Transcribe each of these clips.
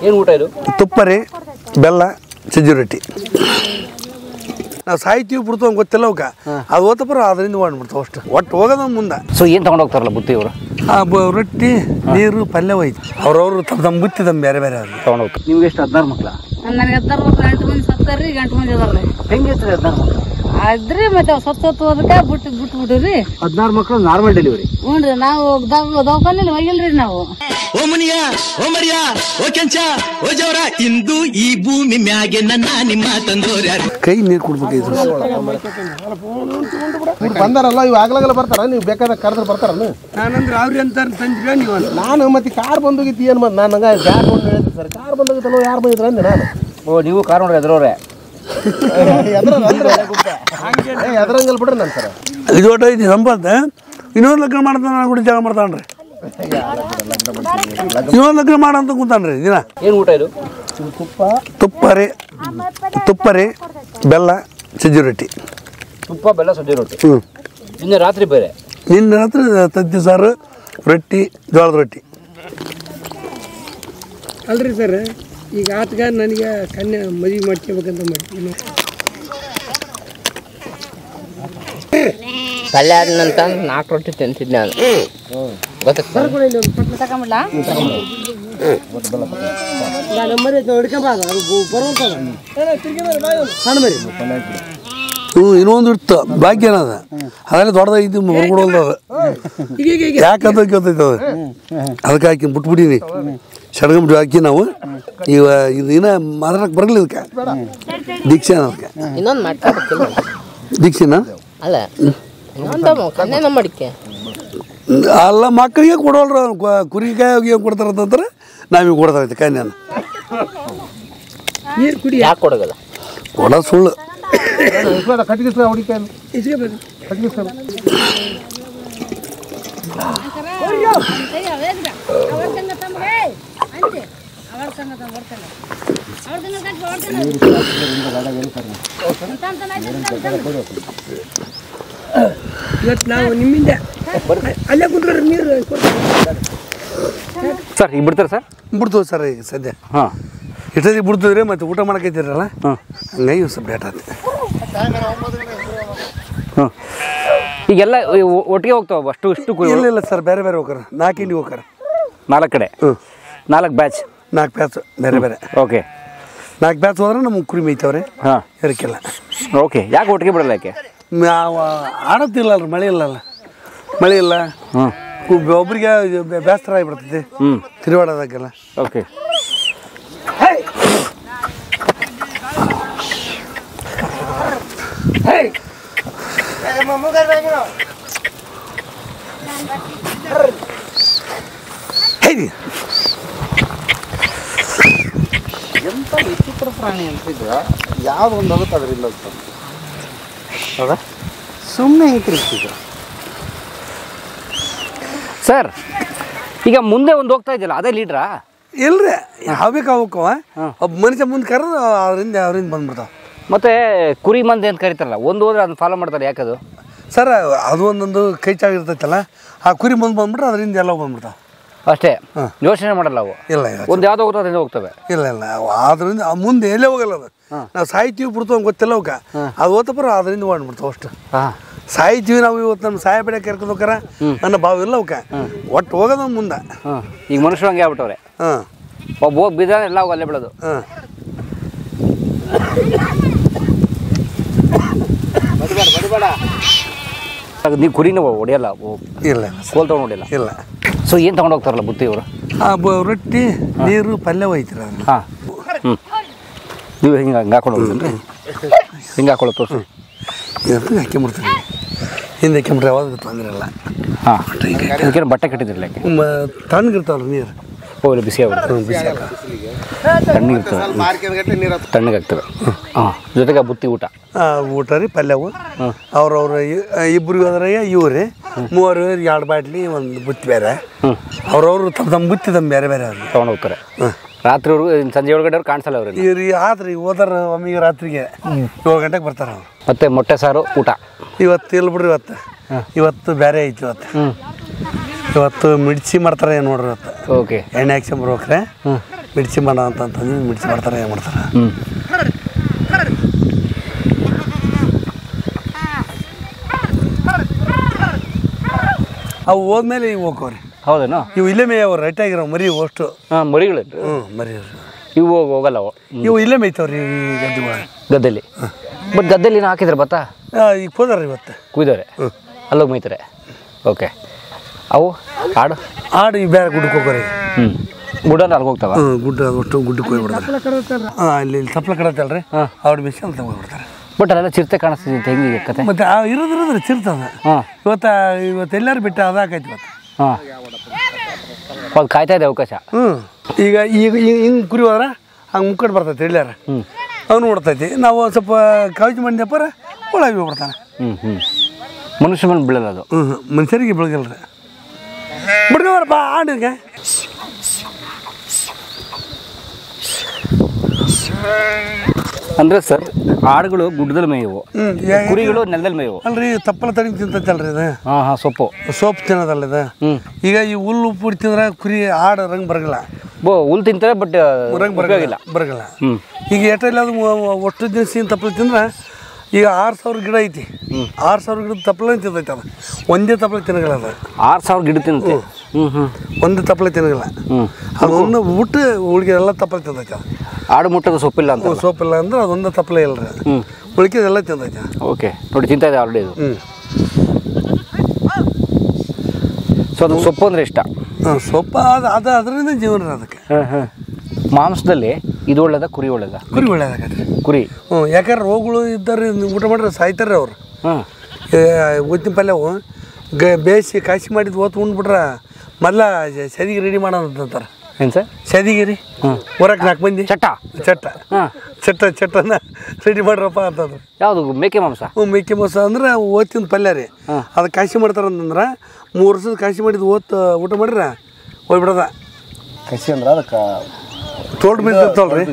ಏನು ಊಟ ಇದು? ತುಪ್ಪ ರೀ, ಬೆಲ್ಲ, ಸಜ್ಜಿ ರೊಟ್ಟಿ. ನಾವು ಸಾಯ್ತೀವಿ ಬಿಡ್ತು ಅಂತ ಗೊತ್ತಿಲ್ಲ ಅವಕ್ಕೆ, ಅದು ಓದ್ತಪ್ಪ ಅದರಿಂದ ಮಾಡ್ಬಿಡ್ತಾವೆ ಅಷ್ಟು. ಒಟ್ಟು ಹೋಗೋದ ಮುಂದೆ. ಸೊ ಏನು ತೊಗೊಂಡು ಹೋಗ್ತಾರಲ್ಲ ಬುತ್ತಿ ಇವರು? ರೊಟ್ಟಿ, ನೀರು, ಪಲ್ಯ ಹೋಯ್ತು. ಅವ್ರವ್ರು ತಮ್ಮ ಬುತ್ತಿ ತಮ್ಮ ಬೇರೆ ಬೇರೆ ಅವ್ರಿಗೆ ತೊಗೊಂಡು ಹೋಗ್ತಾರೆ. ನಿಮ್ಗೆ ಎಷ್ಟು 16 ಮಕ್ಳ? ನನಗೆ 16 ಮಕ್ಳು, 8 ಮಂದಿ ಸತ್ತಾರ್ರಿ, 8 ಮಂದಿ ಅದಾರ್ರಿ. ಹೆಂಗೆ 16 ಮಕ್ಳು? ಆದ್ರಿ ಮತ್ತೆ ಸತ್ತು ಅದಕ್ಕೆ ಬಿಟ್ಬಿಟ್ಟಿವ್ರಿ. 16 ಮಕ್ಳು ನಾರ್ಮಲ್ ಡೆಲಿವರಿ? ಹ್ಞೂ ರೀ. ನಾವು ದವಾಖಾನೆಯಲ್ಲಿ ಹೋಗಿಲ್ರಿ ನಾವು. ಓ ಮುನಿಯ, ಓ ಮರಿಯ, ಓ ಕೆಂಚ, ಓ ಜವರ, ಇಂದು ಈ ಭೂಮಿ ಮ್ಯಾಗೆ ನನ್ನ ನಿಮ್ಮ ತಂದೋರ್ಯಾರು. ಕೈ ನೀರು ಕೊಡ್ಬೇಕು. ಬಂದಾರಲ್ಲ ಇವು ಆಗ್ಲಾಗಲ್ಲ ಬರ್ತಾರ, ನೀವು ಬೇಕಾದಾಗ ಕರೆದ್ರೆ ಬರ್ತಾರ? ನಾನಂದ್ರೆ ಅವ್ರಿ ಅಂತ ತಂದ್ರಿ ನೀವು. ನಾನು ಮತ್ತೆ ಕಾರ್ ಬಂದೋಗಿತ್ತು ಏನು ಮತ್ತೆ ನಾನು ಹಂಗೆ ಬ್ಯಾಗ್ ನೋಡಿ ಹೇಳಿದ್ರಿ ಸರ್. ಕಾರ್ ಬಂದೋಗಿತ್ತಲ್ಲ, ಯಾರು ಬಂದಿದ್ರ ಅಂದೆ ನಾನು. ಓ ನೀವು ಕಾರ್ ನೋಡ್ರಿ ಎದ್ರವ್ರೆ? ಎದ್ರಂಗಲ್ ಬಿಡ್ರಿ ನಾನು ಸರ್. ಇದು ಒಟ್ಟು ಐತಿ ಸಂಪಾದ. ಇನ್ನೊಂದು ಲಗ್ನ ಮಾಡ್ತಾನೆ, ನಾನು ಕೂಡ ಜಾಗ ಮಾಡ್ತಾನ್ರಿ. ಇನ್ನೊಂದು ಲಗ್ನ ಮಾಡಂತ ಕೂತಾನ್ರಿ ದಿನ. ಏನು ಊಟ ಇದು? ತುಪ್ಪ ರೀ, ಬೆಲ್ಲ, ಸಜ್ಜಿ ರೊಟ್ಟಿ. ತುಪ್ಪ, ಬೆಲ್ಲ, ಸಜ್ಜಿ ರೊಟ್ಟಿ. ಹ್ಞೂ. ನಿನ್ನೆ ರಾತ್ರಿ ಬೇರೆ? ನಿನ್ನೆ ರಾತ್ರಿ ತತ್ತಿ ಸಾರು, ರೊಟ್ಟಿ, ಜೋಳದ ರೊಟ್ಟಿ. ಅಲ್ರಿ ಸರ್, ಈಗ ಆತ್ಗ ನನಗೆ ಕನ್ಯಾ ಮದುವೆ ಮಾಡ್ಕೋಬೇಕಂತ ಮಾಡ್ತೀನಿ. ಪಲ್ಯ ಆದ ನಂತರ 4 ರೊಟ್ಟಿ ತಿಂತಿದ್ದೆ ನಾನು. ಗೊತ್ತಾಗ್ತದೆ? ಹ್ಞೂ. ಇನ್ನೊಂದು ಇತ್ತು ಭಾಗ್ಯ ಏನದ, ಅದೆಲ್ಲ ದೊಡ್ಡದಾಗಿದ್ದು ಹೊರ್ಬಿಡೋಲ್ದು ಅದು. ಯಾಕಂತ ಕೇಳ್ತೈತೆ ಅದು. ಅದಕ್ಕೆ ಹಾಕಿ ಬಿಟ್ಬಿಡೀನಿ. ಸಡ್ಗಂಬಿಟ್ಟು ಹಾಕಿ ನಾವು ಈಗ ಇದು ಇನ್ನೂ ಮಾತಾಡಕ್ಕೆ ಬರಲಿಲ್ಲ. ಇದಕ್ಕೆ ದೀಕ್ಷೆ ಅದಕ್ಕೆ. ಇನ್ನೊಂದು ಮಾಡ್ಕೊಬೇಕಿಲ್ಲ ದೀಕ್ಷೆನ ಅಲ್ಲ, ಇನ್ನೊಂದು ಕನ್ಯಾನ ಮಾಡಿಕೆ ಅಲ್ಲ. ಮಕ್ಕಳಿಗೆ ಕೊಡೋಲ್ರ, ಕುರಿಕಾಯಿ ಕೊಡ್ತಾರಂತಾರೆ, ನಾವೀಗ ಕೊಡ್ತಾರೈತೆ ಕನ್ಯಾನ. ನೀರು ಕುಡಿ. ಯಾಕೆ ಕೊಡೋಗಲ್ಲ? ಕೊಡ ಸುಳ್ಳು. ಕಟ್ಟಿಗೆ ಹುಡುಕಿ ಕಟ್ಟಿಗೆ ಇವತ್ತು ನಾವು ನಿಮ್ಮಿಂದ ಅಲ್ಲೇ ಕುಂತ್ರೆ ನೀರು ಸರ್. ಈಗ ಬಿಡ್ತಾರೆ ಸರ್? ಬಿಡ್ತೇವೆ ಸರ್ ಈಗ ಸದ್ಯ. ಹಾಂ. ಇಷ್ಟೊತ್ತಿಗೆ ಬಿಡ್ತಿದ್ರಿ, ಮತ್ತೆ ಊಟ ಮಾಡಕೈತಿರಲ್ಲ, ಹಂಗಾಗಿ ಸ್ವಲ್ಪ ಲೇಟ್ ಆಯ್ತು. ಹಾಂ. ಈಗೆಲ್ಲ ಒಟ್ಟಿಗೆ ಹೋಗ್ತಾವ ಅಷ್ಟು ಇಷ್ಟು? ಇಲ್ಲ ಸರ್, ಬೇರೆ ಬೇರೆ ಹೋಗಾರ. 4 ಇಂಡಿಗೆ ಹೋಗಾರ. 4 ಕಡೆ? 4 ಬ್ಯಾಚ್? 4 ಬ್ಯಾಚ್ ಬೇರೆ ಬೇರೆ. ಓಕೆ. 4 ಬ್ಯಾಚ್ ಹೋದ್ರೆ ನಮ್ಗೆ ಕುರಿ ಮೇಯ್ತವ್ರೆ. ಹಾಂ. ಇರಕ್ಕಿಲ್ಲ. ಓಕೆ. ಯಾಕೆ ಒಟ್ಟಿಗೆ ಬಿಡಲ್ಲ? ಯಾಕೆ? ಆಡತ್ತಿಲ್ಲಲ್ರಿ, ಮಳೆ ಇಲ್ಲಲ್ಲ. ಮಳೆ ಇಲ್ಲ. ಒಬ್ರಿಗೆ ಬೇಸರ ಆಗಿಬಿಡ್ತೈತಿ ತಿರುವಾಡೋದಾಗೆಲ್ಲ. ಓಕೆ. ಎಂತ ವಿಚಿತ್ರ ಪ್ರಾಣಿ ಅಂತಿದ್ರೆ ಯಾವ್ದು ಒಂದು ಹೋಗುತ್ತೆ ಅದರಿಂದ ಹೌದಾ? ಸುಮ್ಮನೆ ಹಿಂಗೆ ಸರ್. ಈಗ ಮುಂದೆ ಒಂದು ಹೋಗ್ತಾ ಇದೆಯಲ್ಲ, ಅದೇ ಲೀಡ್ರಾ? ಇಲ್ರಿ, ಯಾವ್ಬೇಕು ಅವಕ್ಕವ ಒಬ್ಬ ಮನುಷ್ಯ ಮುಂದೆ ಕರೆದು ಅವ್ರಿಂದ ಬಂದ್ಬಿಡ್ತಾವ. ಮತ್ತೆ ಕುರಿ ಮಂದಿ ಅಂತ ಕರೀತಾರಲ್ಲ, ಒಂದು ಹೋದ್ರೆ ಅದನ್ನ ಫಾಲೋ ಮಾಡ್ತಾರೆ. ಯಾಕದು ಸರ್? ಅದು ಒಂದೊಂದು ಕೈ ಚಾಗಿರ್ತೈತಲ್ಲ, ಆ ಕುರಿ ಬಂದ್ಬಿಟ್ರೆ ಅದರಿಂದ ಎಲ್ಲ ಬಂದ್ಬಿಡ್ತಾವ ಅಷ್ಟೇ. ಯೋಚನೆ ಮಾಡಲ್ಲ ಅವು. ಇಲ್ಲ, ಒಂದು ಯಾವ್ದೋ ಹೋಗ್ತದೆ ಅದರಿಂದ ಹೋಗ್ತವೆ. ಇಲ್ಲ ಅದರಿಂದ ಮುಂದೆ ಎಲ್ಲೇ ಹೋಗಲ್ಲ ಅದು. ನಾವು ಸಾಯ್ತೀವಿ ಬಿಡ್ತು ಅಂತ ಗೊತ್ತಿಲ್ಲ ಅವಕ್ಕೆ, ಅದು ಓದ್ತಪ್ಪ ಅದರಿಂದ ಮಾಡ್ಬಿಡ್ತಾವ ಅಷ್ಟು. ಸಾಯ್ತೀವಿ ನಾವು ಇವತ್ತು ನಮ್ಮ ಸಾಯ ಬೆಳೆ ಕರ್ಕೊಂಡು ಹೋಗಾರ ನನ್ನ ಭಾವ ಇಲ್ಲ ಅವಕ್ಕೆ. ಒಟ್ಟು ಹೋಗೋದ ಮುಂದೆ. ಈಗ ಮನುಷ್ಯರು ಹಂಗೆ ಆಗ್ಬಿಟ್ಟವ್ರೆ. ಒಬ್ಬ ಹೋಗಿ ಬಿದ್ದಾನೆ ಎಲ್ಲ ಹೋಗಿ ಅಲ್ಲೇ ಬಿಡೋದು. ನೀವು ಕುರಿನ ಹೊಡೆಯಲ್ಲ? ಇಲ್ಲ, ಕೋಲ್ ತೊಗೊಂಡು ಹೊಡೆಯಲ್ಲ? ಇಲ್ಲ. ಸೊ ಏನು ತೊಗೊಂಡು ಹೋಗ್ತಾರಲ್ಲ ಬುತ್ತಿ ಇವರು? ರೊಟ್ಟಿ, ನೀರು, ಪಲ್ಯ ಹೋಯ್ತಿರ. ಹಾಂ. ನೀವು ಹಿಂಗೆ ಹಾಕೊಂಡು ಹೋಗ್ತೀರಿ? ಹಿಂಗೆ ಹಾಕೊಳ್ಳೋ ತೋರಿಸಿ. ಹಾಕ್ಕೊಂಬಿಡ್ತೀನಿ, ಹಿಂದೆ ಹಾಕ್ಕೊಂಬಿಟ್ರೆ ಯಾವಾಗ ತೊಂದರೆ ಇಲ್ಲ. ಹಾಂ. ಇದಕ್ಕೇನು ಬಟ್ಟೆ ಕಟ್ಟಿದ್ರಲ್ಲ? ತಣ್ಣಗಿರ್ತಾವಲ್ಲ ನೀರು. ಓ, ಬಿಸಿ ಆಗ್ಬಿಡ್ತದೆ. ಬಿಸಿ ತಣ್ಣಗಿರ್ತದೆ, ತಣ್ಣಗಾಗ್ತದೆ. ಹಾಂ. ಜೊತೆಗೆ ಬುತ್ತಿ ಊಟ ಊಟ ರೀ, ಪಲ್ಯವು. ಅವ್ರವ್ರ ಇಬ್ಬರಿಗೆ ಹೋದ್ರೆ ಇವ್ರಿ 3 2 ಬಾಟ್ಲಿ, ಒಂದು ಬುತ್ತಿ ಬೇರೆ. ಅವ್ರವ್ರು ತಮ್ಮ ಬುತ್ತಿ ತಮ್ಮ ಬೇರೆ ಬೇರೆ ಅವ್ರಿಗೆ ತೊಗೊಂಡು ಹೋಗ್ತಾರೆ. ರಾತ್ರಿವರೆಗೂ ಸಂಜೆ 7 ಗಂಟೆವ್ರು ಕಾಣಿಸಲ್ಲ ಅವ್ರಿಗೆ. ಇವ್ರಿ ಆದ್ರಿ ಹೋದಾರ ಒಮ್ಮಿಗೆ ರಾತ್ರಿಗೆ 7 ಗಂಟೆಗೆ ಬರ್ತಾರೆ ಅವ್ರು. ಮತ್ತೆ ಮೊಟ್ಟೆ ಸಾರು ಊಟ ಇವತ್ತು ಇಲ್ಲ ಬಿಡ್ರಿ. ಇವತ್ತು ಬೇರೆ ಐತಿ. ಇವತ್ತು ಮಿಡ್ಸಿ ಮಾಡ್ತಾರೆ ನೋಡ್ರಿ. ಇವತ್ತು ಓಕೆ. ಎಣ್ಣೆ ಹಾಕ್ಸ್ಕೊಂಬರ್ಬೇಕ್ರೆ. ಮಿರ್ಚಿ ಮಾಡ ಅಂತಂದು ಮಿರ್ಚಿ ಮಾಡ್ತಾರೆ ಏನು ಮಾಡ್ತಾರೆ. ಅವು ಹೋದ್ಮೇಲೆ ಇವು ಹೋಗವ್ರಿ. ಹೌದೇನೋ? ಇವು ಇಲ್ಲೇ ಮೇಯವ್ರು ರೈಟ್ ಆಗಿರೋ ಮರಿ ಅಷ್ಟು. ಮರಿಗಳೇನ್ರಿ? ಮರಿ ಇವು ಹೋಗಲ್ಲ. ಇವು ಇಲ್ಲೇ ಮೇಯ್ತಾವ್ರಿ ಗದ್ದೆಲಿ. ಬಟ್ ಗದ್ದೆಲಿ ಏನು ಹಾಕಿದ್ರೆ ಭತ್ತ? ಈಗ ಹೋದಾರ ಇವತ್ತು ಕುಯ್ದವ್ರೆ ಅಲ್ಲೋಗಿ ಮೇಯ್ತಾರೆ. ಓಕೆ. ಅವು ಆಡು ಈ ಬೇರೆ ಗುಡ್ಡಕ್ಕೆ ಹೋಗೋರಿ. ಗುಡ್ಡ ಅಲ್ಲಿಗೆ ಹೋಗ್ತಾವ? ಗುಡ್ಡ ಅಷ್ಟು ಗುಡ್ಡಕ್ಕೆ ಹೋಗ್ಬಿಡ್ತಾರೆ. ಅಲ್ಲಿ ತಪ್ಪಲ ಕಡತ್ತಲ್ರಿ ಅವ್ರ ಮಿಷನ್ ಅಂತ ಹೋಗ್ಬಿಡ್ತಾರೆ. ಬಟ್ ಅಲ್ಲೆಲ್ಲ ಚಿರತೆ ಕಾಣಿಸ್ತಿದೆ, ಹೆಂಗಿದೆ ಕತೆ? ಮತ್ತೆ ಇರೋದ್ರಿ ಚಿರ್ತದ. ಇವತ್ತು ಎಲ್ಲರೂ ಬಿಟ್ಟು ಅದಾಕೈತಿ ಇವತ್ತು. ಅದು ಕಾಯ್ತಾ ಇದೆ ಅವಕಾಶ. ಈಗ ಹಿಂಗೆ ಕುರಿ ಹೋದ್ರೆ ಹಂಗೆ ಮುಕ್ಕಟ್ಟು ಬರ್ತೈತಿ ಎಲ್ಲಾರ ಅವ್ನು ನೋಡ್ತೈತಿ. ನಾವು ಸ್ವಲ್ಪ ಕಾಳಜಿ ಮಾಡಿದಪ್ಪರ ಒಳಗೆ ಹೋಗ್ಬಿಡ್ತಾನೆ. ಮನುಷ್ಯ ಮೇಲೆ ಬೀಳಲ್ಲ ಅದು. ಮನುಷ್ಯರಿಗೆ ಬೆಳಗಲ್ರಿ. ಬಿಡ್ಕೊಬಾರಪ್ಪ ಆಡಿಗೆ. ಅಂದ್ರೆ ಸರ್, ಆಡುಗಳು ಗುಡ್ಡದಲ್ಲಿ ಮೇಯವು, ಕುರಿಗಳು ನೆಲದಲ್ಲಿ ಮೇಯವು ಅಲ್ರಿ. ತಪ್ಪಲ ತಡಿ ತಿಂತೈತಲ್ರಿ ಇದು. ಸೊಪ್ಪು ತಿನ್ನೋದಲ್ಲ ಇದು. ಈಗ ಈ ಹುಲ್ಲು ಉಪ್ಪು ತಿಂದ್ರೆ ಕುರಿ ಆಡು ರಂಗ್ ಬರಗಲ್ಲ. ಹುಲ್ಲು ತಿಂತಾರೆ ಬಟ್ ರಂಗ್ ಬರಗಲ್ಲ. ಈಗ ಎಷ್ಟೆಲ್ಲಾದ್ರು ಒಟ್ಟು ದಿನ ತಪ್ಪಲ ತಿಂದ್ರೆ ಈಗ 6000 ಗಿಡ ಐತಿ. 6000 ಗಿಡದ ತಪ್ಪಲ ತಿಂತೈತೆ. ಅದು ಒಂದೇ ತಪ್ಪಲ ತಿನ್ನಗಲ್ಲ. ಅದು 6000 ಗಿಡ ತಿಂತೆ. ಒಂದು ತಪ್ಪಲ ತಿನ್ನಗಲ್ಲ. ಅದೊಂದು ಬಿಟ್ಟು ಉಳಿಕೆ ಎಲ್ಲ ತಪ್ಪಲ ತಿಂತೈತೆ. ಅದು ಆಡು ಮುಟ್ಟದ ಸೊಪ್ಪಿಲ್ಲ ಅಂತ. ಸೊಪ್ಪಿಲ್ಲ ಅಂದ್ರೆ ಅದೊಂದು ತಪ್ಪಲ ಇಲ್ಲರಿ. ಉಳಿಕೆದೆಲ್ಲ ತಿಂತೈತೆ. ಓಕೆ, ನೋಡಿ ತಿಂತಾ ಇದೆ ಆಲ್ರೆಡಿ ಇದು. ಸೊ ಅದು ಸೊಪ್ಪು ಅಂದರೆ ಇಷ್ಟ. ಸೊಪ್ಪು ಅದು ಅದರಿಂದ ಜೀವನ ಅದಕ್ಕೆ. ಮಾಂಸದಲ್ಲಿ ಇದು ಒಳ್ಳೇದ ಕುರಿ ಒಳ್ಳೇದ? ಕುರಿ ಒಳ್ಳೇದಾಗತ್ರಿ. ಕುರಿ. ಯಾಕಂದ್ರೆ ರೋಗಗಳು ಇದ್ದಾರೆ, ಊಟ ಮಾಡ್ರೆ ಸಾಯ್ತಾರೆ ಅವ್ರು. ಒತ್ತಿನ ಪಲ್ಯವು ಬೇಯಿಸಿ ಕಾಸಿ ಮಾಡಿದ್ದು ಓತ್ ಉಂಡ್ಬಿಟ್ರೆ ಮೊದಲ ಸದಿಗೆ ರೆಡಿ ಮಾಡೋದಂತಾರೆ. ಏನು ಸರ್? ಸದಿಗೆ ರೀ ಹೊರಕ್ಕೆ 4 ಮಂದಿ ಚಟ್ಟನ ರೆಡಿ ಮಾಡ್ರಪ್ಪ ಅಂತಂದ್ರೆ. ಯಾವುದು? ಮೇಕೆ ಮಾಂಸ? ಮೇಕೆ ಮಾಂಸ ಅಂದ್ರೆ ಓತಿನ ಪಲ್ಯ ರೀ. ಅದು ಕಾಸಿ ಮಾಡ್ತಾರೆ ಅಂತಂದ್ರೆ 3 ವರ್ಷದ ಕಾಸಿ ಮಾಡಿದ್ದು ಊಟ ಮಾಡಿದ್ರೆ ಹೋಗ್ಬಿಡದ. ಕಸಿ ಅಂದ್ರೆ ಅದಕ್ಕೆ ತೋಟ ಬೀಜ ಇರ್ತಾವಲ್ರಿ,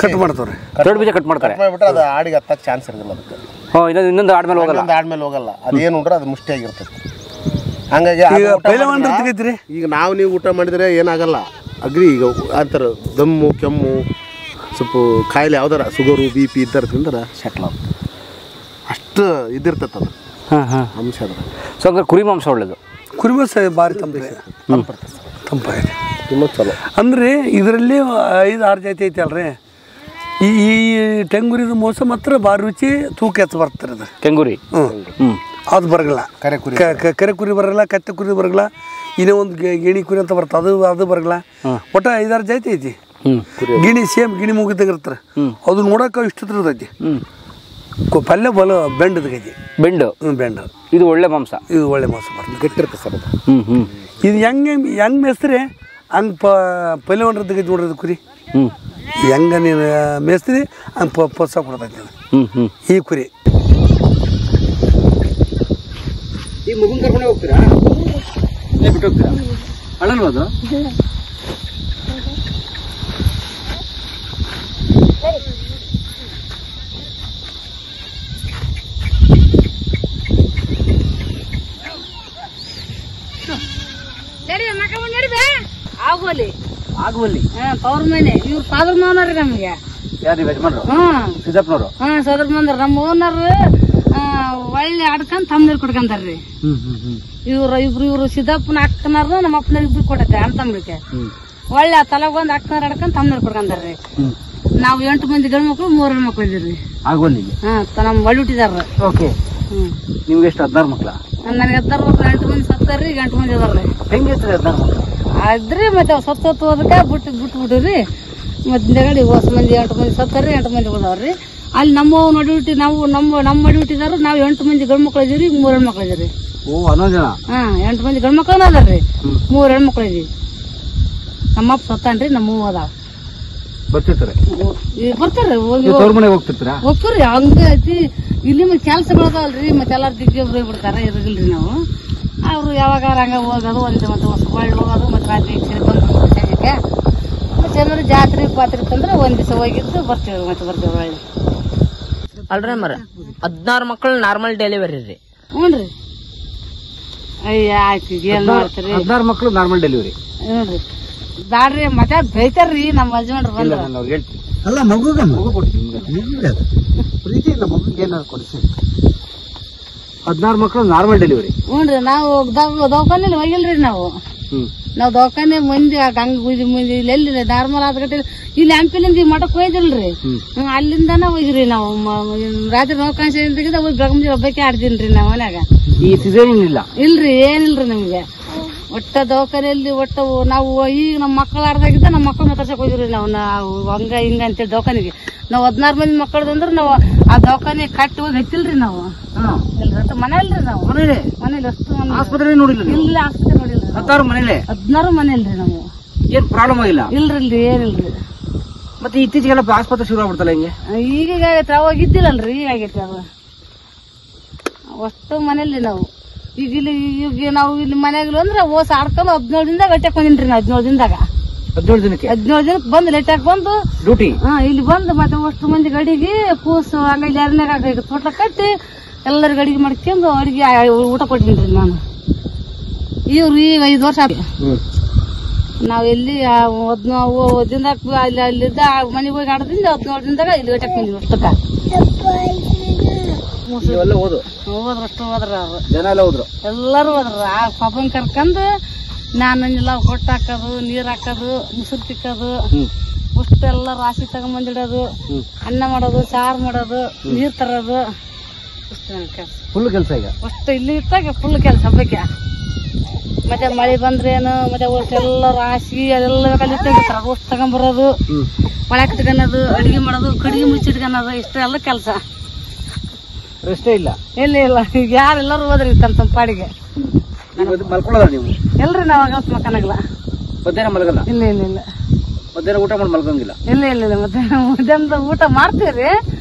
ಕಟ್ ಮಾಡ್ತಾವ್ರಿ. ತೋಟ ಬೀಜ ಕಟ್ ಮಾಡ್ತಾರೆ. ಅದು ಆಡಿಗೆ ಹತ್ತಕ್ಕೆ ಚಾನ್ಸ್ ಇರೋದಿಲ್ಲ ಅದಕ್ಕೆ. ಇನ್ನೊಂದು ಆಡ್ಮೇಲೆ ಹೋಗಲ್ಲ. ಅದೇನು ಉಂಡ್ರೆ ಅದು ಮುಷ್ಟಿಯಾಗಿರ್ತದೆ. ಹಂಗಾಗಿ ಈಗ ನೀವು ಊಟ ಮಾಡಿದರೆ ಏನಾಗಲ್ಲ ಅಗ್ರಿ. ಈಗ ಅಂತಾರೆ ದಮ್ಮು ಕೆಮ್ಮು ಸ್ವಲ್ಪ ಕಾಯಿಲೆ ಯಾವ್ದಾರ ಶುಗರು BP ಇದ್ದಾರೆ ತಿಂದ್ರೆ ಸೆಟ್ಲ್ ಆಗುತ್ತೆ. ಅಷ್ಟು ಇದಿರ್ತೈತೆ ಅದು ಅಂಶ. ಅದ ಸೊ ಹಂಗಾರೆ ಕುರಿ ಮಾಂಸ ಒಳ್ಳೇದು. ಕುರಿ ಮಾಂಸ ಭಾರಿ ತಂಪಾಗಿದೆ, ತುಂಬ ಚಲೋ. ಅಂದ್ರೆ ಇದರಲ್ಲಿ 5-6 ಜಾತಿ ಐತಿ ಅಲ್ರಿ. ಈ ಟೆಂಗುರಿದ ಮೋಸ ಮಾತ್ರ ಭಾರಿ ರುಚಿ, ತೂಕ ಹೆಚ್ಚು ಬರ್ತಾರೆ. ಅದು ಟೆಂಗುರಿ ಅದು ಬರಗಲ್ಲ. ಕರೆ ಕುರಿ ಬರಲ್ಲ, ಕತ್ತೆ ಕುರಿ ಬರಗಲ್ಲ. ಇನ್ನೇ ಒಂದು ಗಿಣಿ ಕುರಿ ಅಂತ ಬರ್ತದೆ, ಅದು ಬರಗಲ್ಲ. ಒಟ್ಟು 5-6 ಜಾತಿ ಐತಿ. ಗಿಣಿ ಸೇಮ್ ಗಿಣಿ ಮುಗಿದಾಗಿರ್ತಾರೆ. ಅದು ನೋಡಕ್ಕೆ ಇಷ್ಟೈತಿ. ಪಲ್ಯ ಬಲ ಬೆಂಡದೈತಿ. ಬೆಂಡು ಇದು ಒಳ್ಳೆ ಮಾಂಸ. ಇದು ಒಳ್ಳೆ ಮಾಂಸ ಬರ್ತದೆ, ಗಟ್ಟಿರ್ತದೆ ಸರ್. ಇದು ಹೆಂಗೆ ಮೇಸ್ತ್ರಿ ಹಂಗೆ ಪಲ್ಯ ಹೊಂಡ್ರದೈತಿ ನೋಡ್ರಿ. ಅದು ಕುರಿ ಹೆಂಗೆ ನೀನು ಮೇಸ್ತ್ರಿ ಹಂಗೆ ಪೋಸ ಕೊಡ್ತೈತಿ ಅದು ಈ ಕುರಿ. ಈ ಮಗುನ್ ಕರ್ಕೊಂಡೆ ಹೋಗ್ತೀರಾ? ಬಿಟ್ಟು ಹೋಗ್ತೀರಾ? ಅಳಲ್ವಾ ಅದು? ಆಗುವಲ್ಲಿ ಪವರ್ ಮನೆ ಇವ್ರ ಫಾದರ್ ಮಾವನವ್ರಿ ನಮ್ಗೆ. ಯಾರು ಯಜಮಾನ್ರು? ಸಿದ್ದಪ್ಪನವರು. ಸೋದರ ಮಾವನವ್ರು. ನಮ್ಮ ಓನರ್ ಒಳ್ಳೆ ಆಡ್ಕೊಂಡ್ ತಮ್ಮನವ್ರು ಕೊಡ್ಕೊಂತಾರ್ರಿ. ಇವ್ರು ಸಿದ್ದಪ್ಪನ ಅಕ್ಕನಾರ ನಮ್ಮ ಅಪ್ಪನ ಇಬ್ರು ಕೊಡತ್ತೆ ಅಣ್ಣ ತಮ್ಮಕ್ಕೆ. ಒಳ್ಳೆ ತಲಗೊಂದ್ ಅಕ್ಕನಾರ ಆಡ್ಕೊಂಡ್ ತಮ್ಮನವ್ರು ಕೊಡ್ಕೊಂತಾರ್ರಿ. ನಾವು 8 ಮಂದಿ ಗಂಡು ಮಕ್ಳು 3 ಹೆಣ್ಣು ಮಕ್ಳು ಇದೀವ್ರಿ. ನಮ್ ಒಳ್ಳೆ ಹುಟ್ಟಿದಾರ. ಓಕೆ. ನಿಮ್ಗೆ ಎಷ್ಟು? 16 ಮಕ್ಳ? ನನಗೆ 16 ಮಕ್ಳು. 8 ಮಂದಿ ಸತ್ತಾರ್ರಿ, 8 ಮಂದಿ ಅದಾರ್ರಿ. ಹೆಂಗೆ 16 ಮಕ್ಳು? ಆದ್ರಿ ಮತ್ತೆ ಸತ್ತು ಹೋದಕ್ಕೆ ಬಿಟ್ಬಿಟ್ರಿ. ಮತ್ತೆ ಹಿಂದಗಡೆ ಹೊಸ ಮಂದಿ 8 ಮಂದಿ ಸತ್ತಾರ್ರಿ, 8 ಮಂದಿ ಉಳ್ದವ್ರಿ. ಅಲ್ಲಿ ನಮ್ಮ ಮಡಿ ಹುಟ್ಟಿ ನಮ್ಮ ಮಡಿ ಹುಟ್ಟಿದಾರ. ನಾವು 8 ಮಂದಿ ಗಂಡು ಮಕ್ಳು ಇದೀವಿ, 3 ಹೆಣ್ಣು ಮಕ್ಳು ಇದೀರಿ. 8 ಮಂದಿ ಗಂಡು ಮಕ್ಳು ಅದಾರ್ರಿ, 3 ಹೆಣ್ಣು ಮಕ್ಳು ಇದೀವಿ. ನಮ್ಮಪ್ಪ ಸತ್ತಾನ್ರಿ, ನಮ್ಮ ಹೂ ಅದಾವ. ಬರ್ತಿರ್ತಾರೆ ಹೋಗ್ತಿರ್ರಿ. ಹಂಗ ಐತಿ ಇಲ್ಲಿ ಕೆಲ್ಸಗಳು ಅದಾವಲ್ರಿ. ಮತ್ತೆ ಎಲ್ಲಾರು ದಿಗ್ಗಿ ಬಿಡ್ತಾರ, ಇರಗಿಲ್ರಿ ನಾವು. ಅವ್ರು ಯಾವಾಗ ಹಂಗ ಹೋಗೋದು, ಮತ್ತೆ ಹೊಳ್ಳಿ ಹೋಗೋದು, ಮತ್ತೆ ರಾತ್ರಿ ಬಂದು ಸಂಜೆಗೆ ಮತ್ತೆ ಏನಾದ್ರು ಜಾತ್ರೆ ಪಾತ್ರೆ ತಂದ್ರೆ ಒಂದ್ ದಿವಸ ಹೋಗಿದ್ದು ಬರ್ತೀವಿ. ಮತ್ತೆ ಬರ್ತೀವಿ ಒಳ್ಳೆ. ಅಲ್ರಿ ಮರ 16 ಮಕ್ಕಳು ನಾರ್ಮಲ್ ಡೆಲಿವರಿ ರೀ? ಹ್ಞೂನ್ರಿ. ಅಯ್ಯ ಆಯ್ತು, ಏನ್ ಮಾಡ್ತೀರಿ? 16 ಮಕ್ಕಳು ನಾರ್ಮಲ್ ಡೆಲಿವರಿ ನೋಡ್ರಿ. ಬ್ಯಾಡ್ರಿ ಮತ್ತೆ ಬೈತಾರ್ರಿ ನಮ್ಮ ಯಜಮಾನ್ರು ಬಂದ್ರ ನಾನು ಅವ್ರಿಗೆ ಹೇಳ್ತೀನಿ. ಅಲ್ಲ ಮಗು ಕೊಡ್ತೀನಿ ನಿಮ್ಗೆ ಅದು ಪ್ರೀತಿಯಿಂದ ಮಗುಗೆ ಏನಾದ್ರು ಕೊಡಿಸಿ. 16 ಮಕ್ಕಳು ನಾರ್ಮಲ್ ಡೆಲಿವರಿ. ಹ್ಞೂನ್ರಿ ನಾವು ದವಾಖಾನೆಲಿ ಹೋಗಿಲ್ರಿ ನಾವು ದವಾಖಾನೆ ಮಂದಿ ಹಂಗ ಮಂದಿ ಇಲ್ಲಿ ಎಲ್ಲಿ ನಾರ್ಮಲ್ ಆದ್ಗಟ್ಟೆ ಇಲ್ಲಿ ಹಂಪಿಲಿಂದ ಈ ಮಠಕ್ಕೆ ಹೋಯ್ದಿಲ್ರಿ ಅಲ್ಲಿಂದಾನ ಹೋಗಿರಿ ನಾವು ರಾತ್ರಿ ನೋಡ್ಕಾಂಸಿಂದ ಹೋಗಿ ಬೆಳಗ್ಗೆ ಒಬ್ಬಕ್ಕೆ ಆಡ್ತೀನ್ರಿ ನಾವ್ ಮನ್ಯಾಗ. ಈ ಸಿಸೇರಿಯನ್ ಇಲ್ಲ ಇಲ್ರಿ ಏನಿಲ್ರಿ ನಮ್ಗೆ ಒಟ್ಟ ದವಾಖಾನೆಯಲ್ಲಿ ಒಟ್ಟ ನಾವು ಈಗ ನಮ್ಮ ಮಕ್ಕಳು ಆಡ್ದಾಗಿದ್ದ ನಮ್ಮ ಮಕ್ಕಳು ಮಾತಾಡ್ಸಕ್ ಹೋಗಿರಿ ನಾವು ಹಂಗ ಹಿಂಗ ಅಂತೇಳಿ ದವಾಖಾನೆಗೆ ನಾವ್ 16 ಮಂದಿ ಮಕ್ಕಳದಂದ್ರ ನಾವ್ ಆ ದವಾಖಾನೆ ಕಟ್ಟಿ ಹೋಗಿ ಹತ್ತಿಲ್ರಿ ನಾವು ಮನೆಯಲ್ರಿ ನಾವು ಮನೇಲಿ ಅಷ್ಟು ಆಸ್ಪತ್ರೆ ನೋಡಿಲ್ಲ ಇಲ್ಲ ಆಸ್ಪತ್ರೆ ನೋಡಿಲ್ರಿ 16 ಮನೆಯಲ್ರಿ ನಾವು ಏನ್ ಪ್ರಾಬ್ಲಮ್ ಆಗಿಲ್ಲ ಇಲ್ರಿ ಏನಿಲ್ರಿ. ಮತ್ತೆ ಇತ್ತೀಚೆಗೆಲ್ಲ ಆಸ್ಪತ್ರೆ ಶುರು ಆಗ್ಬಿಡ್ತಲ್ಲ ಹಿಂಗೆ ಈಗ ಆಗೈತೆ ಅವಾಗ ಇದ್ದಿಲ್ಲಲ್ರಿ ಈಗ ಆಗೈತಿ ಅದು ಅಷ್ಟು ಮನೇಲಿ ನಾವು ಈಗ ಇಲ್ಲಿ ಈಗ ನಾವು ಇಲ್ಲಿ ಮನೆಯಾಗಲು ಅಂದ್ರೆ ಓಸ್ ಆಡ್ಕೊಂಡು 17 ದಿನದಾಗ ಅಟ್ಯಾಕ್ ಬಂದಿನ್ರಿ ನಾವು 17 ದಿನದಾಗ 17 ದಿನಕ್ಕೆ ಬಂದು ಲೇಟಾಗಿ ಬಂದು ಡ್ಯೂಟಿ ಇಲ್ಲಿ ಬಂದು ಮತ್ತೆ ಅಷ್ಟು ಮಂದಿ ಗಡಿಗೆ ಕೂಸು ಹಂಗ ಯಾರನ್ಯಾಗ ತೋಟ ಕಟ್ಟಿ ಎಲ್ಲರಿಗೂ ಅಡಿಗೆ ಮಾಡ್ಕೊಂಡು ಅಡಿಗೆ ಊಟ ಕೊಟ್ಟಿನ್ರಿ ನಾನು. ಇವ್ರು ಈಗ 5 ವರ್ಷ ಆಗಿ ನಾವ್ ಎಲ್ಲಿ ದಿನದಾಗ ಅಲ್ಲಿದ್ದ ಮನೆಗೆ ಹೋಗಿ ಆಡೋದ್ರಿಂದ 17 ದಿನದಾಗ ಇಲ್ಲಿ ಅಟ್ಯಾಕ್ ಬಂದಿವಿ ಅಷ್ಟಕ್ಕ ಹೋದ್ರಷ್ಟು ಹೋದ್ರ ಅವ್ರು ಜನ ಎಲ್ಲ ಹೋದ್ರು ಎಲ್ಲಾರು ಹೋದ್ರ ಆ ಪಾಪನ್ ಕರ್ಕೊಂಡ್ ನಾನೆಲ್ಲ ಹೊಟ್ಟು ಹಾಕೋದು ನೀರ್ ಹಾಕೋದು ಮುಸುರು ತಿಕ್ಕೋದು ಅಷ್ಟೆಲ್ಲ ರಾಶಿ ತಗೊಂಬಂದಿಡೋದು ಅನ್ನ ಮಾಡೋದು ಸಾರು ಮಾಡೋದು ನೀರ್ ತರೋದು ಫುಲ್ ಕೆಲಸ ಈಗ ಅಷ್ಟು ಇಲ್ಲಿ ಇತ್ತಾಗ ಫುಲ್ ಕೆಲಸ ಹಬ್ಬಕ್ಕೆ. ಮತ್ತೆ ಮಳೆ ಬಂದ್ರೇನು ಮತ್ತೆ ಎಲ್ಲ ರಾಶಿ ಅದೆಲ್ಲ ಕಲಿತಾರ ರೋಸ್ಟ್ ತಗೊಂಬರೋದು ಒಳಕ್ ಇಟ್ಕೊಳೋದು ಅಡಿಗೆ ಮಾಡೋದು ಕಡಿಗೆ ಮುಚ್ಚಿಟ್ಕೊಳೋದು ಇಷ್ಟೆಲ್ಲ ಕೆಲಸ ರೆಸ್ಟೇ ಇಲ್ಲ. ಇಲ್ಲ ಈಗ ಯಾರೆಲ್ಲರೂ ಹೋದ್ರಿ ತಮ್ಮ ಪಾಡಿಗೆ ಮಲ್ಕೊಳ್ಳೋದ ನೀವು ಎಲ್ರಿ ನಾವ್ ಆಗತ್ ಮಕ್ಕನಾಗಲ್ಲ ಮಧ್ಯಾಹ್ನ ಮಲಗಲ್ಲ ಇಲ್ಲ ಇಲ್ಲ ಇಲ್ಲ ಮಧ್ಯಾಹ್ನ ಊಟ ಮಾಡಿ ಮಲ್ಕಂಗಿಲ್ಲ ಇಲ್ಲ ಇಲ್ಲ ಇಲ್ಲ ಮಧ್ಯಾಹ್ನದ ಊಟ ಮಾಡ್ತೀವ್ರಿ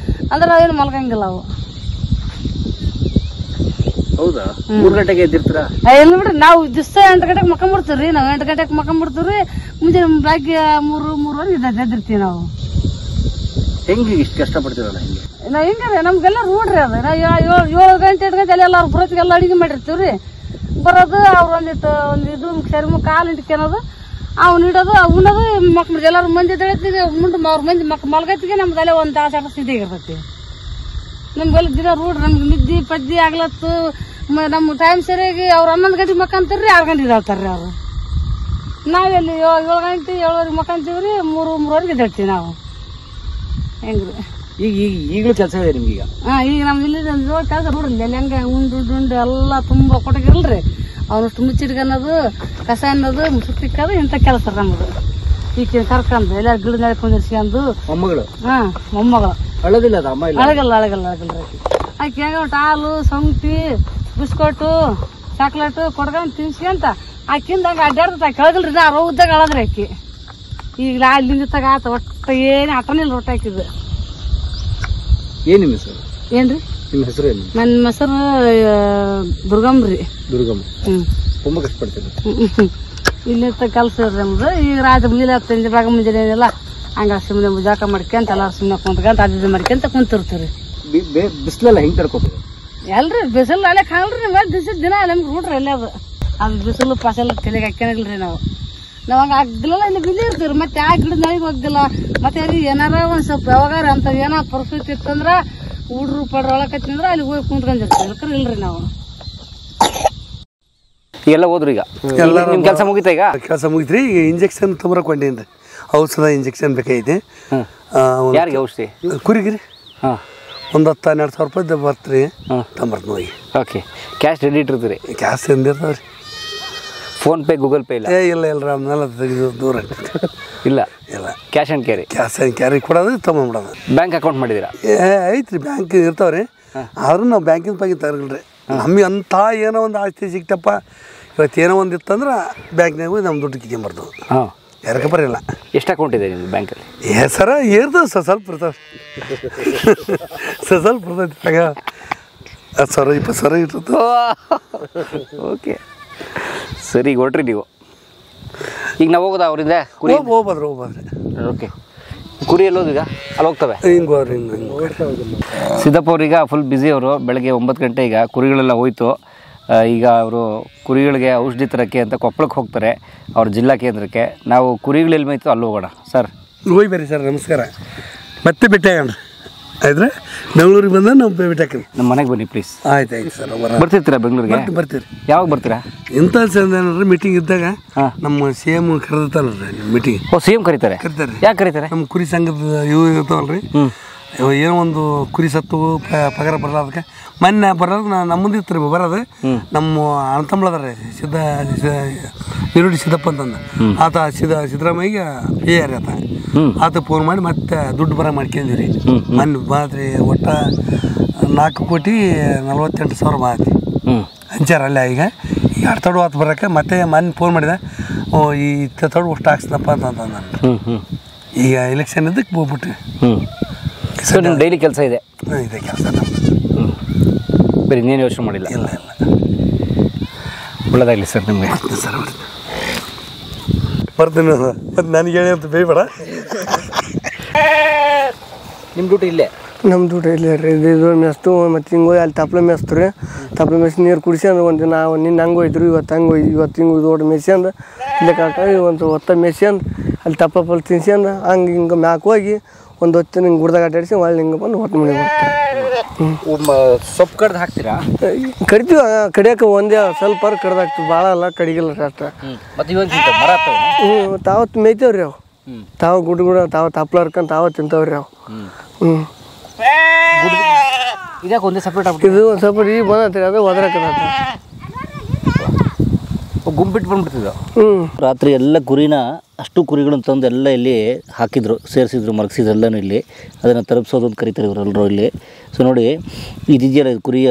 ಅಂದ್ರೆ ನಾವೇನು ಮಲ್ಕಂಗಿಲ್ಲ ಅವು. ಹೌದಾ 3 ಗಂಟೆಗೆ ಎದ್ದಿರ್ತೀರಾ? ಇಲ್ಲ ಬಿಡ್ರಿ ನಾವು ದಿವಸ 8 ಗಂಟೆಗೆ ಮಕ್ಕೊಂಡ್ಬಿಡ್ತೀವ್ರಿ ನಾವು 8 ಗಂಟೆಗೆ ಮಕ್ಕೊಂಡ್ಬಿಡ್ತೀವ್ರಿ ಮುಂಜಾನೆ ಬೆಳಗ್ಗೆ 3:30 ಎದ್ದಿರ್ತೀವಿ ನಾವು. ಹೆಂಗೆ ಇಷ್ಟು ಕಷ್ಟಪಡ್ತೀರಲ್ಲ ಹಿಂಗೆ ನಾವ್ ಹಿಂಗ್ರಿ ನಮ್ಗೆಲ್ಲ ರೂಢ್ರಿ ಅದು ನಾವು 7 ಗಂಟೆ 8 ಗಂಟೆ ಎಲ್ಲ ಬರೋತ್ತಿಗೆಲ್ಲ ಅಡಿಗೆ ಮಾಡಿರ್ತೀವ್ರಿ ಬರೋದು ಅವ್ರ ಇದು ಸರಿ ಕಾಲು ಇಟ್ಕೊಳೋದು ಅವ್ನು ಇಡೋದು ಉಣ್ಣೋದು ಮಕ್ಳು ಎಲ್ಲಾರು ಮಂದಿ ದಳತಿಗೆ ಮುಂದೆ ಅವ್ರ ಮಂದಿ ಮಲ್ಗತ್ತಿಗೆ ನಮ್ದು ಅಲ್ಲೇ ಒಂದು ತಾಸು ಸ್ಥಿತಿಯಾಗಿರ್ತೈತಿ. ನಮ್ಗೆಲ್ಲ ದಿನ ರೂಢ್ ನಮ್ಗೆ ನಿದ್ದಿ ಪದ್ದಿ ಆಗ್ಲತ್ತು ನಮ್ಮ ಟೈಮ್ ಸರಿಯಾಗಿ ಅವ್ರು 11 ಗಂಟೆಗೆ ಮಕ್ಕಂತಾರ್ರಿ 6 ಗಂಟೆಗೆ ಹೇಳ್ತಾರ್ರಿ ಅವ್ರು. ನಾವೆಲ್ಲಿ 7 ಗಂಟೆ 7:30 ಮಕ್ಕಂತೀವ್ರಿ 3:30 ಎದ್ದೇಳ್ತೀವಿ ನಾವು ಹೆಂಗ್ರಿ. ಈಗಲೂ ಕೆಲಸ ಇದೆ ನಿಮ್ಗೀಗ? ಈಗ ನಮ್ ಇಲ್ಲಿ ಕೆಲಸ ನೋಡ್ರಿ ಅಲ್ಲಿ ಹೆಂಗ ಉಂಡು ಎಲ್ಲ ತುಂಬಾ ಕೊಟ್ಟಗಿರಲ್ರಿ ಅವನಷ್ಟು ಮುಚ್ಚಿಡ್ಕನ್ನೋದು ಕಸ ಅನ್ನೋದು ಮುಸುಕ್ತಿಕ್ಕೋದು ಇಂಥ ಕೆಲಸ ನಮ್ದು. ಈಗ ಕರ್ಕೊಂಡು ಎಲ್ಲ ಗಿಡ ನೆಲೆ ಕುಂದಿರ್ಸ್ಕೊಂಡು ಮೊಮ್ಮಗಳು ಮೊಮ್ಮಗಳು ಅಳದಿಲ್ಲ ಅದು ಅಮ್ಮ ಇಲ್ಲ ಅಳಗಲ್ರಿ ಆಕೆ ಹೆಂಗ ಹಾಲು ಸಂಗತಿ ಬಿಸ್ಕೊಟ್ಟು ಚಾಕ್ಲೇಟು ಕೊಡ್ಕೊಂಡ್ ತಿನ್ಸ್ಕೊಂತ ಆಕಿಂದ ಹಂಗ ಅಡ್ಡಾಡ್ತ ಕೆಳಗಲ್ರಿ ನಾ ರೋಗದಾಗ ಅಳದ್ರಿ ಆಕಿ ಈಗ ಅಲ್ಲಿಂದ ತಗ ಆತ ಒಟ್ಟ ಏನ್ ಆಟನಿಲ್ಲ ರೊಟ್ಟ ಹಾಕಿದ್ದು. ಏನ್ ನಿಮ್ಮ ಹೆಸರು? ಏನ್ರಿ ನಿಮ್ಮ ಹೆಸರು ಏನು? ನನ್ನ ಹೆಸರು ದುರ್ಗಮ್ರಿ. ದುರ್ಗಮ್ಮ. ತುಂಬಾ ಕಷ್ಟಪಡ್ತೀರಿ ಇಲ್ಲಿ ಕೆಲಸ ಇರ್ರಿ ನಮ್ದು. ಈಗ ರಾತ್ರಿ ಮುಂಜಾನೆ ಸಂಜೆ ಬಾಗ ಮುಂಜಾನೆ ಏನಿಲ್ಲ ಹಂಗ ಸುಮ್ಮನೆ ಜಾಕ ಮಾಡ್ಕೊಂತ ಎಲ್ಲಾರು ಸುಮ್ಮನೆ ಕುಂತ್ಕೊಂತ ಅದು ಮಾಡ್ಕೊಂತ ಕುಂತಿರ್ತೀರಿ. ಬಿಸಿಲೆಲ್ಲ ಹೆಂಗ್ ತಡ್ಕೋಬೇಕು? ಎಲ್ರಿ ಬಿಸಿಲು ಅಲ್ಲೇ ಕಾಣ್ರಿ ನಿಮ್ಗೆ ಬಿಸಿಲು ದಿನ ನಮ್ಗೆ ರೂಡ್ರಿ ಅಲ್ಲೇ ಅದು ಬಿಸಿಲು ಫಸಲ್ ತಲೆಗೆ ಹಾಕ್ಯಾನಿಲ್ರಿ ನಾವು ಹಂಗ ಆಗ್ಲಿಲ್ಲ ಇಲ್ಲಿ ಬಿಲ್ಲಿ ಇರ್ತೀವ್ರಿ. ಮತ್ತೆ ಆ ಗಿಡದ ನಳಿಗೆ ಹೋಗಿಲ್ಲ ಮತ್ತೆ ಅಲ್ಲಿ ಏನಾರ ಒಂದ್ ಸ್ವಲ್ಪ ಯಾವಾಗಾರ ಅಂತ ಏನೋ ಪರಿಸ್ಥಿತಿ ಇತ್ತಂದ್ರ ಹುಡ್ರು ಪಡ್ರ ಒಳಕತ್ತಿಂದ್ರ ಅಲ್ಲಿ ಹೋಗಿ ಕುಂತ್ಕೊಂಡಿರ್ತೀವಿ ಇಲ್ರಿ ನಾವು. ಎಲ್ಲ ಹೋದ್ರು ಈಗ ಕೆಲಸ ಮುಗಿತಾ? ಈಗ ಕೆಲಸ ಮುಗಿತ್ರಿ. ಈಗ ಇಂಜೆಕ್ಷನ್ ತೊಂಬರಕೊಂಡೇನ್ರಿ ಔಷಧ ಇಂಜೆಕ್ಷನ್ ಬೇಕಾಗೈತಿ. ಯಾರಿಗೆ ಔಷಧಿ? ಕುರಿಗಿರಿ ಒಂದು 10-12 ಸಾವಿರ ರೂಪಾಯಿ ಬರ್ತೀರಿ ತೊಂಬರ್ತ ಹೋಗಿ. ಓಕೆ, ಕ್ಯಾಶ್ ರೆಡಿ ಇಟ್ಟಿರ್ತೀರಿ? ಕ್ಯಾಶ್ ಎಂದಿರ್ತಾವ್ರಿ. ಫೋನ್ ಪೇ ಗೂಗಲ್ ಪೇ ಇಲ್ಲ? ಇಲ್ಲ ಆಮೇಲೆ ತೆಗೆದು ದೂರ ಇಲ್ಲ cash and carry? Cash and carry ಕೊಡೋದು ತೊಗೊಂಬಿಡೋದು. ಬ್ಯಾಂಕ್ ಅಕೌಂಟ್ ಮಾಡಿದ್ದೀರಾ? ಐತ್ರಿ, ಬ್ಯಾಂಕ್ ಇರ್ತಾವ್ರಿ. ಆದ್ರೂ ನಾವು ಬ್ಯಾಂಕಿನ ಬಗ್ಗೆ ತಗಲ್ರಿ. ನಮಗೆ ಅಂತ ಏನೋ ಒಂದು ಆಸ್ತಿ ಸಿಕ್ತಪ್ಪ ಇವತ್ತು ಏನೋ ಒಂದು ಇತ್ತಂದ್ರೆ ಬ್ಯಾಂಕ್ನಾಗ ನಮ್ಮ ದುಡ್ಡು ಕಿತ್ಕೊಂಬರ್ದು. ಯಾರಕ್ಕೆ ಬರಲ್ಲ. ಎಷ್ಟು ಅಕೌಂಟ್ ಇದೆ ನಿಮ್ದು ಬ್ಯಾಂಕಲ್ಲಿ? ಸರ ಏರ್ತಾವ ಸ್ವಲ್ಪ ಇರ್ತಾವೆ ಸ್ವಲ್ಪ ಇರ್ತೈತಿ. ಆಗ 10,000-20,000 ಇರ್ತದೆ. ಓಕೆ ಸರಿ, ಹೊಟ್ರಿ ನೀವು. ಈಗ ನಾವು ಹೋಗೋದಾ ಅವರಿಂದ? ಕುರಿ ಹೋಗ್ಬೋದ್ರಿ. ಓಕೆ, ಕುರಿ ಎಲ್ಲೋದು ಈಗ? ಅಲ್ಲಿ ಹೋಗ್ತವೆ ಹಿಂಗೆ ಸಿದ್ದಪ್ಪ ಅವ್ರೀಗ ಫುಲ್ ಬ್ಯುಸಿ ಅವರು. ಬೆಳಗ್ಗೆ 9 ಗಂಟೆ ಈಗ ಕುರಿಗಳೆಲ್ಲ ಹೋಯ್ತು. ಈಗ ಅವರು ಕುರಿಗಳಿಗೆ ಔಷಧಿ ತರಕ್ಕೆ ಅಂತ ಕೊಪ್ಪಳಕ್ಕೆ ಹೋಗ್ತಾರೆ ಅವ್ರ ಜಿಲ್ಲಾ ಕೇಂದ್ರಕ್ಕೆ. ನಾವು ಕುರಿಗಳು ಎಲ್ಲಿ ಮೇಯ್ತು ಅಲ್ಲಿ ಹೋಗೋಣ ಸರ್. ಹೋಗಿ ಬರ್ರಿ ಸರ್, ನಮಸ್ಕಾರ. ಮತ್ತೆ ಭೇಟಿ ಆಗೋಣ ಆಯ್ತು. ಬೆಂಗಳೂರಿಗೆ ಬಂದ ನಾವು ಭೇಟಿ ಹಾಕಿ ನಮ್ಮ ಮನೆಗೆ ಬನ್ನಿ ಪ್ಲೀಸ್. ಆಯ್ತು ಸರ್. ಬರ್ತಿರ್ತೀರಾ ಬೆಂಗಳೂರಿಗೆ? ಬರ್ತೀರಿ. ಯಾವಾಗ ಬರ್ತೀರಾ? ಇಂಥ ಏನಾರ ಮೀಟಿಂಗ್ ಇದ್ದಾಗ ನಮ್ಮ CM ಕರೆದತಾನಲ್ರಿ ಮೀಟಿಂಗ್. CM ಕರೀತಾರೆ? ಯಾಕೆ ಕರೀತಾರೆ? ನಮ್ಮ ಕುರಿ ಸಂಘದ ಇವು ಇರ್ತಾವಲ್ರಿ, ಏನೋ ಒಂದು ಕುರಿ ಸತ್ತು ಪಗಾರ ಬರಲ್ಲ. ಅದಕ್ಕೆ ಮೊನ್ನೆ ಬರೋದು ನಮ್ಮ ಮುಂದೆ ಇತ್ತು ರೀ ಬರೋದು. ನಮ್ಮ ಅಣ್ತಂಬ್ಳ ಅದ ರೀ ಈರುಳ್ಳಿ ಸಿದ್ದಪ್ಪ ಅಂತಂದು, ಆತ ಸಿದ್ದರಾಮಯ್ಯಗೆ ರೀ ಆತ ಫೋನ್ ಮಾಡಿ ಮತ್ತೆ ದುಡ್ಡು ಬರ ಮಾಡ್ಕೊಂಡ್ವಿ ರೀ. ಮೊನ್ನೆ ಬಾದ್ರಿ ಒಟ್ಟು 4,48,000 ಬಾತಿ ಹಂಚಾರ ಅಲ್ಲೇ. ಈಗ ತಡು ಆತು ಬರೋಕೆ ಮತ್ತೆ ಮೊನ್ನೆ ಫೋನ್ ಮಾಡಿದೆ, ಈ ತಡು ಅಷ್ಟು ಹಾಕ್ಸ್ನಪ್ಪ ಅಂತಂದ ನಾನು. ಈಗ ಎಲೆಕ್ಷನ್ ಇದಕ್ಕೆ ಹೋಗ್ಬಿಟ್ಟು ಡೈಲಿ ಕೆಲಸ ಇದೆ. ಇದೆ ಕೆಲಸ ಬೇರೆ ಇನ್ನೇನು ಯೋಚನೆ ಮಾಡಿಲ್ಲ. ಇಲ್ಲ ಒಳ್ಳೆದಾಗಲಿ ಸರ್ ನಿಮಗೆ. ಸರ್ ಬರ್ತೀನಿ ಮತ್ತು ನನಗೆ ಹೇಳಿ ಅಂತ ಬೇಯಬೇಡ. ನಿಮ್ಮ ಡ್ಯೂಟಿ ಇಲ್ಲೇ? ನಮ್ಮ ಡ್ಯೂಟಿ ಇಲ್ಲೇ ರೀ. ಇದು ಮೆಸ್ತು ಮತ್ತು ಹಿಂಗೆ ಹೋಗಿ ಅಲ್ಲಿ ತಪ್ಪಲೆ ಮೆಸ್ತು ರೀ. ತಪ್ಪಲೆ ಮೆಸ್ ನೀರು ಕುಡಿಸ್ಕೊಂಡು ಒಂದು ದಿನ ನಿನ್ನ ಹಂಗೆ ಹೋಯ್ತು, ಇವತ್ತು ಹಂಗೆ ಹೋಗಿ ಇವತ್ತು ಹಿಂಗೆ ದೊಡ್ಡ ಮೆಸ್ಯಂದು ಇಲ್ಲೇ ಕಾಕ ಒಂದು ಹೊತ್ತ ಮೆಸ್ಯಂದು ಅಲ್ಲಿ ತಪ್ಪಲ್ ತಿನ್ಸ್ಯಂದು ಹಂಗೆ ಹಿಂಗೆ ಮ್ಯಾಕೆ ಹೋಗಿ ಒಂದು ಹೊತ್ತು ಹಿಂಗೆ ಗುಡ್ದಾಗ ಆಟಾಡಿಸಿ ಒಳ್ಳೆ ಹಿಂಗೆ ಬಂದು ಹೊತ್ತು ಮನೆ ಬರ್ತಾರೆ. ಸೊಪ್ಪು ಕಡ್ದು ಹಾಕ್ತೀರಾ? ಕಡಿತೀವಿ, ಕಡಿಯೋಕೆ ಒಂದೇ ಸ್ವಲ್ಪ ಕಡ್ದಾಗ್ತೀವಿ, ಭಾಳ ಅಲ್ಲ ಕಡಿಗಿಲ್ಲ ಅಷ್ಟೇ. ತಾವತ್ತು ಮೇಯ್ತೇವ್ರಿ ಅವು, ತಾವು ಗುಡ್ಡ ತಾವು ತಪ್ಪಲ ಹರ್ಕೊಂಡು ತಾವು ತಿಂತಾವ್ರಿ ಅವು. ಇದಕ್ಕೆ ಒಂದೇ ಸಪ್ರೇಟ್ ಇದು ಒಂದು ಸಪ್ರೇಟ್ ಈಗ ಬಂದತ್ರಿ, ಅದು ಒದರಾಕದ ಗುಂಪಿಟ್ಟು ಬಂದ್ಬಿಡ್ತಿದ್ದ. ರಾತ್ರಿ ಎಲ್ಲ ಕುರಿನ ಅಷ್ಟು ಕುರಿಗಳನ್ನ ತಂದು ಎಲ್ಲ ಇಲ್ಲಿ ಹಾಕಿದ್ರು, ಸೇರಿಸಿದ್ರು, ಮರಗಿಸಿದ್ರು ಎಲ್ಲನೂ ಇಲ್ಲಿ. ಅದನ್ನು ತಲುಪಿಸೋದು ಅಂತ ಕರೀತಾರೆ ಇವರೆಲ್ಲರೂ ಇಲ್ಲಿ. ಸೊ ನೋಡಿ, ಇದಿದೆಯಲ್ಲ ಇದು ಕುರಿಯ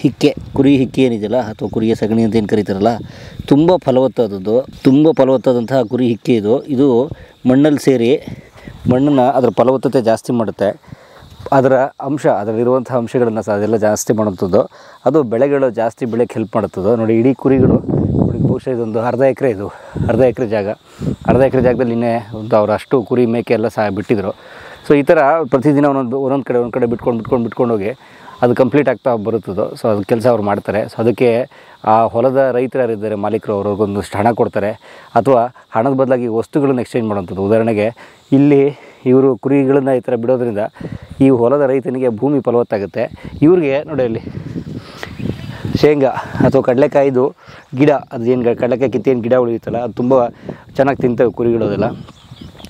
ಹಿಕ್ಕೆ, ಕುರಿ ಹಿಕ್ಕೆ ಏನಿದೆಯಲ್ಲ ಅಥವಾ ಕುರಿಯ ಸಗಣಿ ಅಂತ ಏನು ಕರೀತಾರಲ್ಲ, ತುಂಬ ಫಲವತ್ತಾದದ್ದು, ತುಂಬ ಫಲವತ್ತಾದಂತಹ ಕುರಿ ಹಿಕ್ಕೆ ಇದು. ಇದು ಮಣ್ಣಲ್ಲಿ ಸೇರಿ ಮಣ್ಣನ್ನು ಅದರ ಫಲವತ್ತತೆ ಜಾಸ್ತಿ ಮಾಡುತ್ತೆ. ಅದರ ಅಂಶ, ಅದರಲ್ಲಿರುವಂಥ ಅಂಶಗಳನ್ನು ಸಹ ಅದೆಲ್ಲ ಜಾಸ್ತಿ ಮಾಡುವಂಥದ್ದು. ಅದು ಬೆಳೆಗಳು ಜಾಸ್ತಿ ಬೆಳೆಗೆ ಹೆಲ್ಪ್ ಮಾಡುತ್ತದು. ನೋಡಿ, ಇಡೀ ಕುರಿಗಳು ನೋಡಿ, ಬಹುಶಃ ಇದೊಂದು ಅರ್ಧ ಎಕರೆ ಜಾಗ. ಅರ್ಧ ಎಕರೆ ಜಾಗದಲ್ಲಿ ಇನ್ನೇ ಒಂದು ಅವ್ರು ಅಷ್ಟು ಕುರಿ ಮೇಕೆ ಎಲ್ಲ ಸಹ ಬಿಟ್ಟಿದ್ರು. ಸೊ ಈ ಥರ ಪ್ರತಿದಿನ ಒಂದೊಂದು ಕಡೆ ಬಿಟ್ಕೊಂಡು ಹೋಗಿ ಅದು ಕಂಪ್ಲೀಟ್ ಆಗ್ತಾ ಬರುತ್ತದೋ. ಸೊ ಅದು ಕೆಲಸ ಅವ್ರು ಮಾಡ್ತಾರೆ. ಸೊ ಅದಕ್ಕೆ ಆ ಹೊಲದ ರೈತರು ಯಾರಿದ್ದಾರೆ ಮಾಲೀಕರು, ಅವ್ರಿಗೊಂದಷ್ಟು ಹಣ ಕೊಡ್ತಾರೆ, ಅಥವಾ ಹಣದ ಬದಲಾಗಿ ವಸ್ತುಗಳನ್ನು ಎಕ್ಸ್ಚೇಂಜ್ ಮಾಡುವಂಥದ್ದು. ಉದಾಹರಣೆಗೆ ಇಲ್ಲಿ ಇವರು ಕುರಿಗಳನ್ನು ಈ ಥರ ಬಿಡೋದ್ರಿಂದ ಈ ಹೊಲದ ರೈತನಿಗೆ ಭೂಮಿ ಫಲವತ್ತಾಗುತ್ತೆ. ಇವ್ರಿಗೆ ನೋಡಿ ಅಲ್ಲಿ ಶೇಂಗಾ ಅಥವಾ ಕಡಲೆಕಾಯಿದು ಗಿಡ, ಅದು ಏನು ಕಡಲೆಕಾಯಿ ಕಿತ್ತೇನು ಗಿಡ ಉಳಿಯುತ್ತಲ್ಲ, ಅದು ತುಂಬ ಚೆನ್ನಾಗಿ ತಿಂತವೆ ಕುರಿಗಳದೆಲ್ಲ.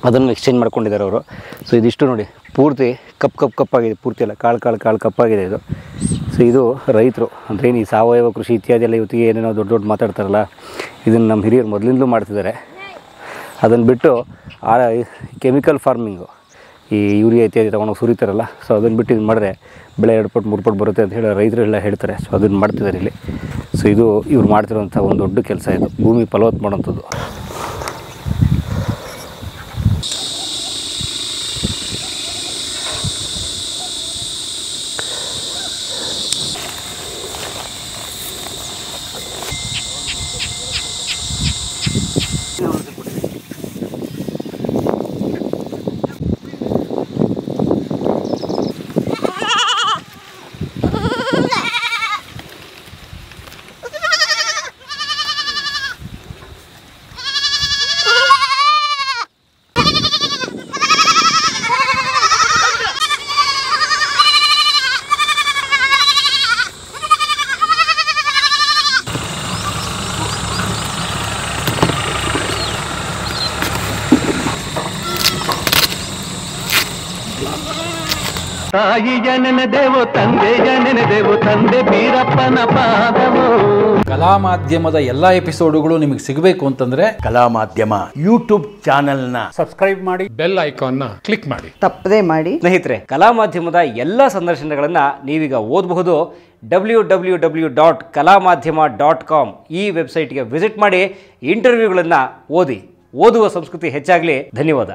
ಅದನ್ನು ಎಕ್ಸ್ಚೇಂಜ್ ಮಾಡ್ಕೊಂಡಿದ್ದಾರೆ ಅವರು. ಸೊ ಇದಿಷ್ಟು ನೋಡಿ, ಪೂರ್ತಿ ಕಪ್ಪಾಗಿದೆ, ಪೂರ್ತಿ ಎಲ್ಲ ಕಾಳು ಕಪ್ಪಾಗಿದೆ ಇದು. ಸೊ ಇದು ರೈತರು ಅಂದರೆ ಏನು ಈ ಸಾವಯವ ಕೃಷಿ ಇತ್ಯಾದಿ ಎಲ್ಲ ಇವತ್ತಿಗೆ ಏನೇನೋ ದೊಡ್ಡ ಮಾತಾಡ್ತಾರಲ್ಲ, ಇದನ್ನು ನಮ್ಮ ಹಿರಿಯರು ಮೊದಲಿಂದಲೂ ಮಾಡ್ತಿದ್ದಾರೆ. ಅದನ್ನು ಬಿಟ್ಟು ಕೆಮಿಕಲ್ ಫಾರ್ಮಿಂಗು, ಈ ಯೂರಿಯಾ ಇತ್ಯಾದಿ ತೊಗೊಂಡೋಗಿ ಸುರಿತಾರಲ್ಲ, ಸೊ ಅದನ್ನು ಬಿಟ್ಟು ಇದು ಮಾಡಿದ್ರೆ ಬೆಳೆ 2 ಪಟ್ಟು 3 ಪಟ್ಟು ಬರುತ್ತೆ ಅಂತ ಹೇಳಿ ರೈತರೆಲ್ಲ ಹೇಳ್ತಾರೆ. ಸೊ ಅದನ್ನು ಮಾಡ್ತಿದ್ದಾರೆ ಇಲ್ಲಿ. ಸೊ ಇದು ಇವ್ರು ಮಾಡ್ತಿರೋಂಥ ಒಂದು ದೊಡ್ಡ ಕೆಲಸ, ಇದು ಭೂಮಿ ಫಲವತ್ತು ಮಾಡೋಂಥದ್ದು. ತಾಯಿಯ ನೆನೆದೆವು, ತಂದೆಯ ನೆನೆದೆವು, ತಂದೆ ಬೀರಪ್ಪನ ಪಾದವು. ಕಲಾ ಮಾಧ್ಯಮದ ಎಲ್ಲಾ ಎಪಿಸೋಡುಗಳು ನಿಮಗೆ ಸಿಗಬೇಕು ಅಂತಂದ್ರೆ ಕಲಾ ಮಾಧ್ಯಮ ಯೂಟ್ಯೂಬ್ ಚಾನೆಲ್ನ ಸಬ್ಸ್ಕ್ರೈಬ್ ಮಾಡಿ, ಬೆಲ್ ಐಕಾನ್ನ ಕ್ಲಿಕ್ ಮಾಡಿ, ತಪ್ಪದೇ ಮಾಡಿ. ಸ್ನೇಹಿತರೆ, ಕಲಾ ಮಾಧ್ಯಮದ ಎಲ್ಲ ಸಂದರ್ಶನಗಳನ್ನು ನೀವೀಗ ಓದಬಹುದು. www.kalamadhyama.com ಈ ವೆಬ್ಸೈಟ್ಗೆ ವಿಸಿಟ್ ಮಾಡಿ ಇಂಟರ್ವ್ಯೂಗಳನ್ನು ಓದಿ. ಓದುವ ಸಂಸ್ಕೃತಿ ಹೆಚ್ಚಾಗಲಿ. ಧನ್ಯವಾದ.